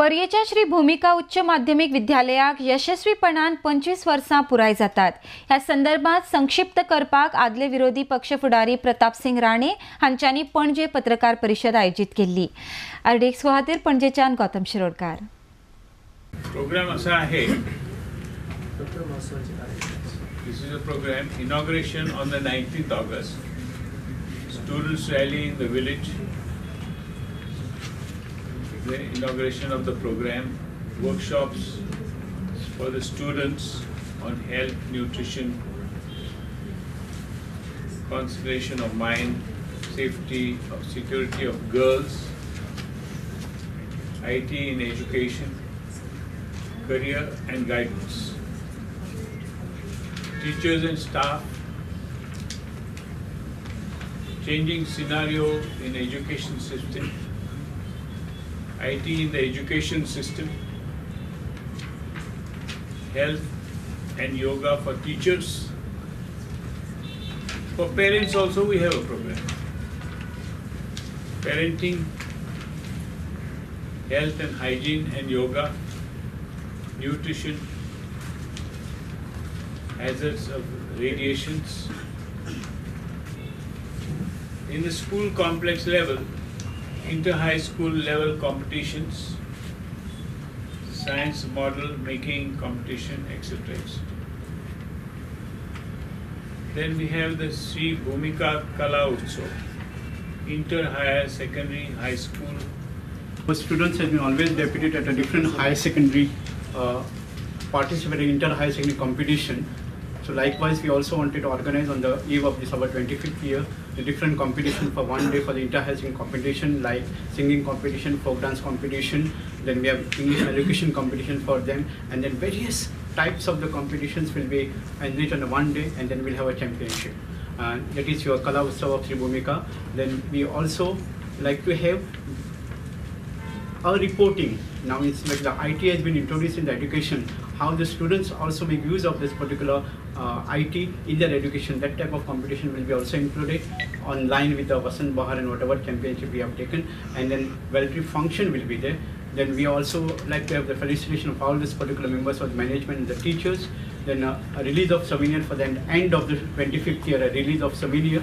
पर्येच्या श्री भूमिका उच्च माध्यमिक विद्यालयाक यशस्वीपणान 25 वर्सां पुराय जातात. ह्या संदर्भात संक्षिप्त करपाक आदले विरोधी पक्ष फुडारी प्रतापसिंग राणे हांच्यांनी पणजे पत्रकार परिशद आयोजित केल्ली. आरडीएक्स खातीर पणजेच्यान गौतम शिरोडकार. प्रोग्राम असा आहे. This is a program inauguration on the 19th August. Students rally in the village. The inauguration of the program, workshops for the students on health, nutrition, conservation of mind, safety, of security of girls, IT in education, career and guidance. Teachers and staff, changing scenario in education system, IT in the education system, health and yoga for teachers. For parents also we have a program. Parenting, health and hygiene and yoga, nutrition, hazards of radiations. In the school complex level, inter-high school level competitions, science model making competition, etc. Then we have the Sri Bhumika Kala Utsav, inter-higher secondary high school. Our students have been always deputed at a different higher secondary participating in inter-higher secondary competition. So likewise, we also wanted to organize on the eve of this our 25th year the different competition for one day for the inter-high secondary competition, like singing competition, folk dance competition. Then we have English education competition for them, and then various types of the competitions will be enriched on the one day, and then we'll have a championship. That is your Kala Utsav of Sri Bhumika. Then we also like to have a reporting. Now it's like the IT has been introduced in the education, how the students also make use of this particular IT in their education. That type of competition will be also included online with the Vasant Bahar and whatever championship we have taken, and then valedictory function will be there. Then we also like to have the felicitation of all these particular members of the management and the teachers. Then a release of souvenir for the end of the 25th year, a release of souvenir.